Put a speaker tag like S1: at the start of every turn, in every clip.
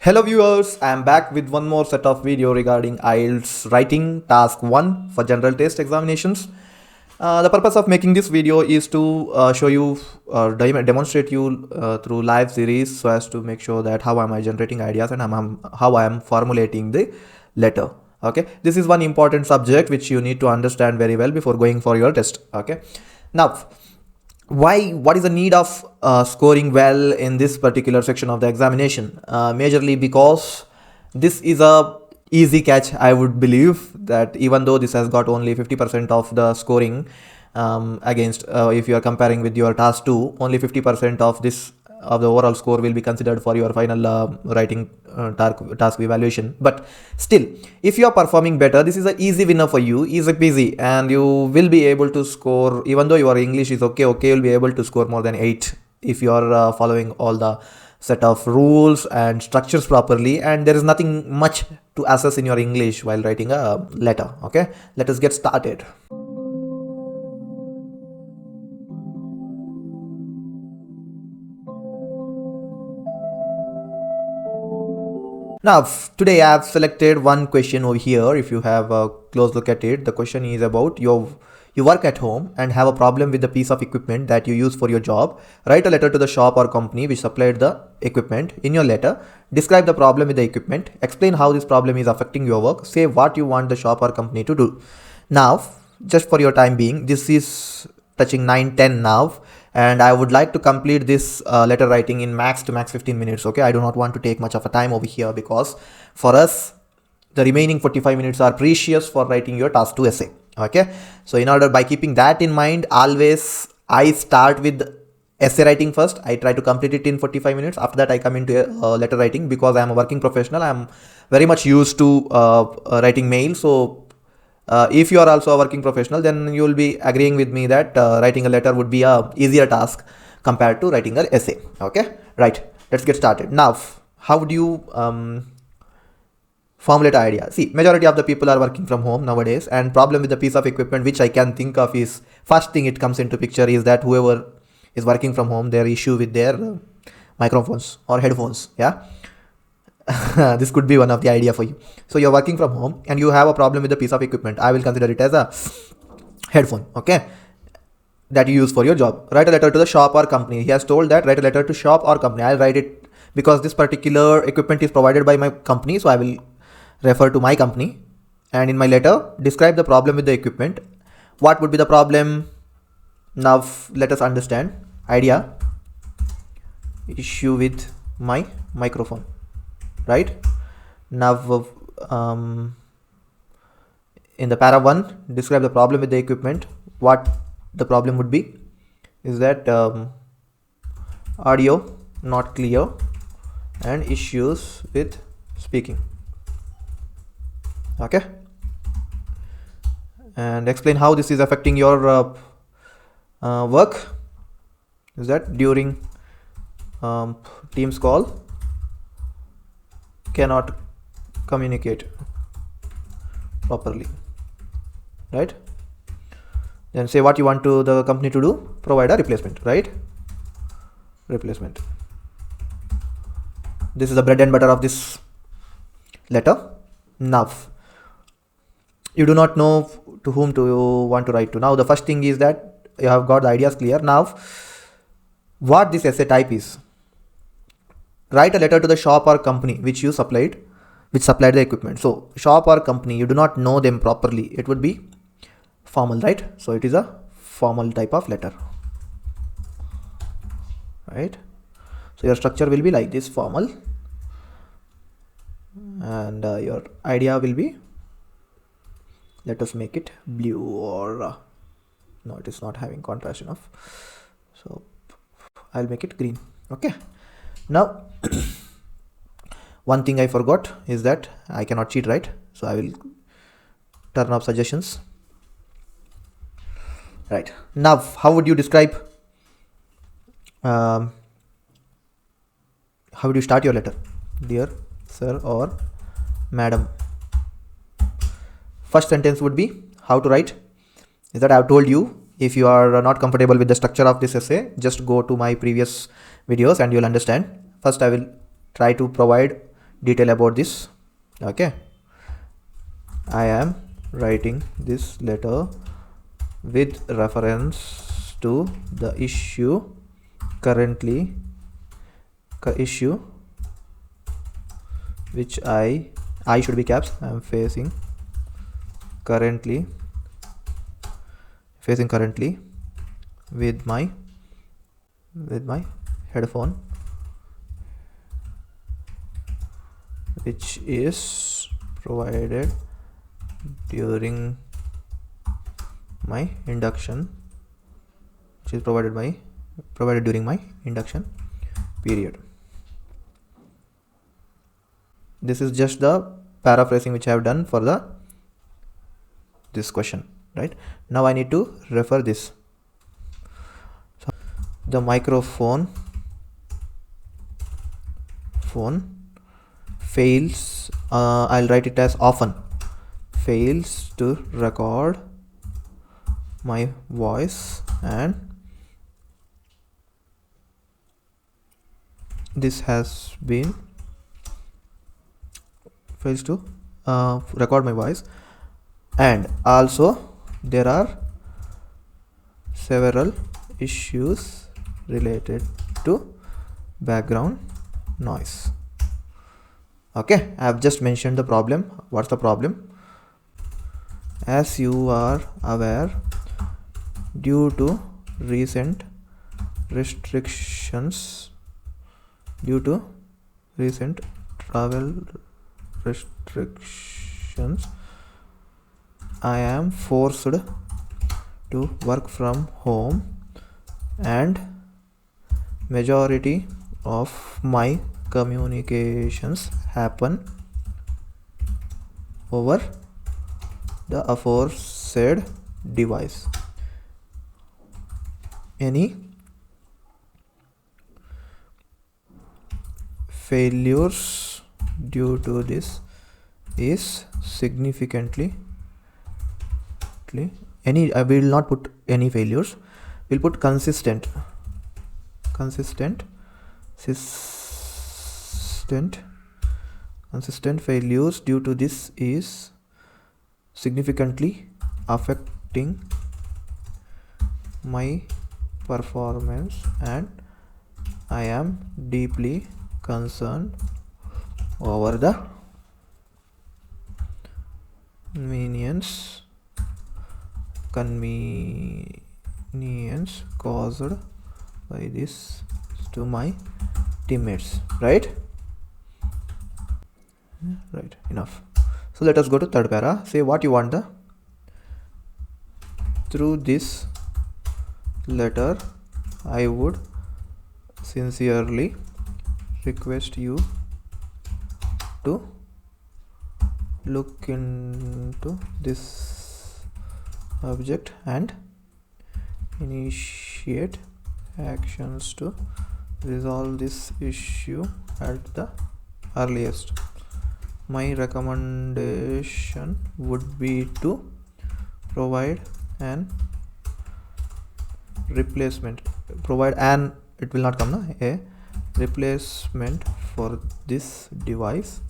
S1: Hello viewers, I am back with one more set of video regarding IELTS Writing Task 1 for General Test Examinations. The purpose of making this video is to show you, demonstrate you through live series so as to make sure that how am I generating ideas and how I am formulating the letter. Okay, this is one important subject which you need to understand very well before going for your test. Okay, now what is the need of scoring well in this particular section of the examination? Majorly because this is a easy catch. I would believe that even though this has got only 50% of the scoring, against if you are comparing with your task 2, only 50% of this of the overall score will be considered for your final writing task evaluation. But still, if you are performing better, this is an easy winner for you, easy peasy, and you will be able to score. Even though your English is okay, you'll be able to score more than 8 if you are following all the set of rules and structures properly, and there is nothing much to assess in your English while writing a letter. Okay, let us get started. Now, today I have selected one question over here. If you have a close look at it, the question is about you work at home and have a problem with the piece of equipment that you use for your job. Write a letter to the shop or company which supplied the equipment. In your letter, describe the problem with the equipment. Explain how this problem is affecting your work. Say what you want the shop or company to do. Now, just for your time being, this is touching 9:10 now, and I would like to complete this letter writing in max 15 minutes. Okay, I do not want to take much of a time over here because for us the remaining 45 minutes are precious for writing your task 2 essay. Okay, so in order, by keeping that in mind, always I start with essay writing first. I try to complete it in 45 minutes. After that I come into letter writing because I am a working professional. I am very much used to writing mail. So if you are also a working professional, then you will be agreeing with me that writing a letter would be a easier task compared to writing an essay. Okay, right, let's get started. Now, how would you formulate an idea? See, majority of the people are working from home nowadays, and problem with the piece of equipment which I can think of is, first thing it comes into picture is that whoever is working from home, their issue with their microphones or headphones. Yeah, this could be one of the idea for you. So you're working from home and you have a problem with the piece of equipment. I will consider it as a headphone, okay, that you use for your job. Write a letter to the shop or company. He has told that write a letter to shop or company. I'll write it because this particular equipment is provided by my company, so I will refer to my company. And in my letter, describe the problem with the equipment. What would be the problem? Now let us understand. Idea, issue with my microphone. Right now, in the para 1, describe the problem with the equipment. What the problem would be is that audio not clear and issues with speaking. Okay, and explain how this is affecting your work. Is that during Teams call cannot communicate properly, right? Then say what you want to the company to do, provide a replacement, right? Replacement. This is the bread and butter of this letter. Now, you do not know to whom to want to write to. Now, the first thing is that you have got the ideas clear. Now, what this essay type is. Write a letter to the shop or company which supplied the equipment. So shop or company, you do not know them properly. It would be formal, right? So it is a formal type of letter, right? So your structure will be like this, formal, and your idea will be, let us make it blue, or no, it is not having contrast enough, so I'll make it green. Okay, now one thing I forgot is that I cannot cheat, right? So I will turn off suggestions. Right, now how would you describe, how would you start your letter? Dear sir or madam. First sentence would be, how to write is that I have told you. If you are not comfortable with the structure of this essay, just go to my previous videos and you'll understand. First I will try to provide detail about this. Okay, I am writing this letter with reference to the issue currently which I should be caps. I am facing currently with my headphone, which is provided during my induction, provided during my induction period. This is just the paraphrasing which I have done for this question, right? Now I need to refer this. So the microphone fails, I'll write it as often fails to record my voice, and this has been fails to record my voice, and also there are several issues related to background noise. Okay, I have just mentioned the problem. What's the problem? As you are aware, due to recent travel restrictions, I am forced to work from home, and majority of my communications happen over the aforesaid device. Any failures due to this is significantly I will not put any failures, we'll put consistent failures due to this is significantly affecting my performance, and I am deeply concerned over the convenience caused by this to my teammates. Right, enough. So let us go to third para. Say what you want. Through this letter, I would sincerely request you to look into this subject and initiate actions to resolve this issue at the earliest. My recommendation would be to provide an replacement, it will not come now, a replacement for this device,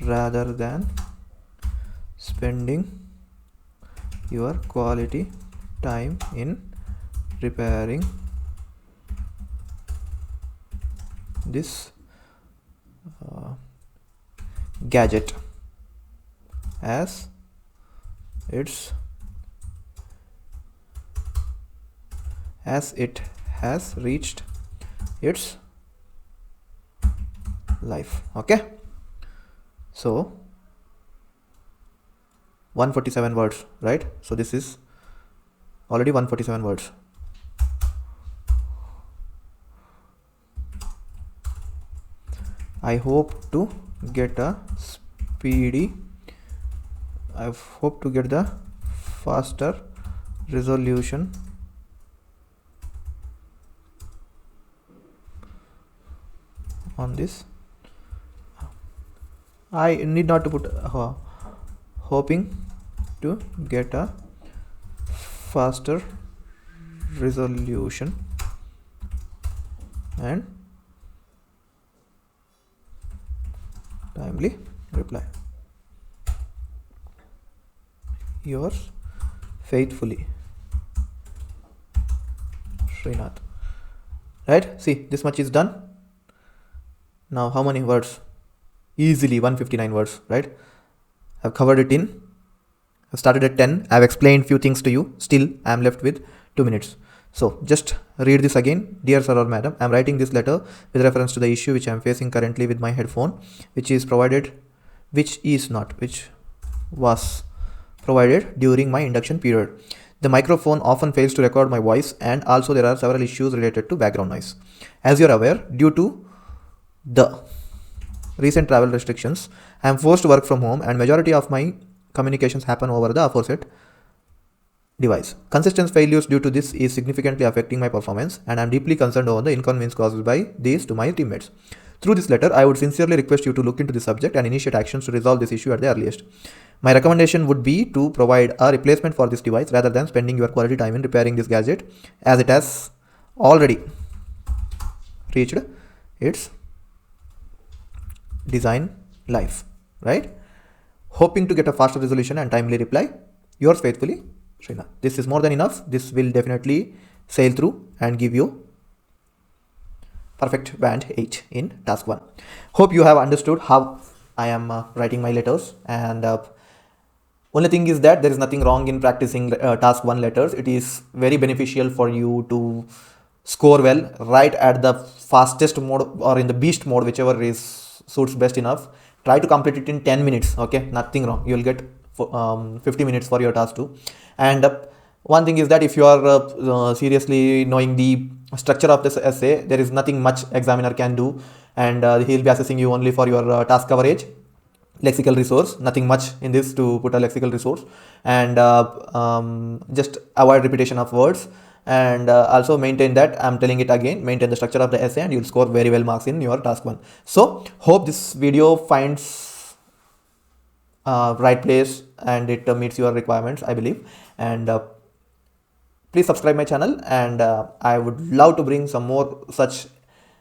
S1: rather than spending your quality time in repairing this gadget, as it has reached its life. Okay, so 147 words, right? So this is already 147 words. I hope to get the faster resolution on this. I need not to put hoping to get a faster resolution and Timely reply. Yours faithfully, Srinath. Right? See, this much is done. Now, how many words? Easily 159 words, right? I've covered it in. I've started at 10. I've explained few things to you. Still, I'm left with 2 minutes. So, just read this again. Dear sir or madam, I'm writing this letter with reference to the issue which I'm facing currently with my headphone, which was provided during my induction period. The microphone often fails to record my voice, and also there are several issues related to background noise. As you're aware, due to the recent travel restrictions, I am forced to work from home, and majority of my communications happen over the aforesaid device. Consistent failures due to this is significantly affecting my performance, and I am deeply concerned over the inconvenience caused by this to my teammates. Through this letter, I would sincerely request you to look into the subject and initiate actions to resolve this issue at the earliest. My recommendation would be to provide a replacement for this device rather than spending your quality time in repairing this gadget, as it has already reached its design life, right? Hoping to get a faster resolution and timely reply. Yours faithfully, Srinath. This is more than enough. This will definitely sail through and give you perfect band 8 in task 1. Hope you have understood how I am writing my letters, and only thing is that there is nothing wrong in practicing task 1 letters. It is very beneficial for you to score well right at the fastest mode or in the beast mode, whichever is suits best enough. Try to complete it in 10 minutes. Okay, nothing wrong. You will get 50 minutes for your task 2. And one thing is that if you are seriously knowing the structure of this essay, there is nothing much examiner can do, and he'll be assessing you only for your task coverage, lexical resource, nothing much in this to put a lexical resource, and just avoid repetition of words, and also maintain that, I'm telling it again, maintain the structure of the essay, and you'll score very well marks in your task 1. So hope this video finds right place and it meets your requirements, I believe, and please subscribe my channel, and I would love to bring some more such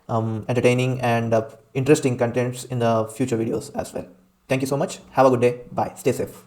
S1: entertaining and interesting contents in the future videos as well. Thank you so much. Have a good day. Bye. Stay safe.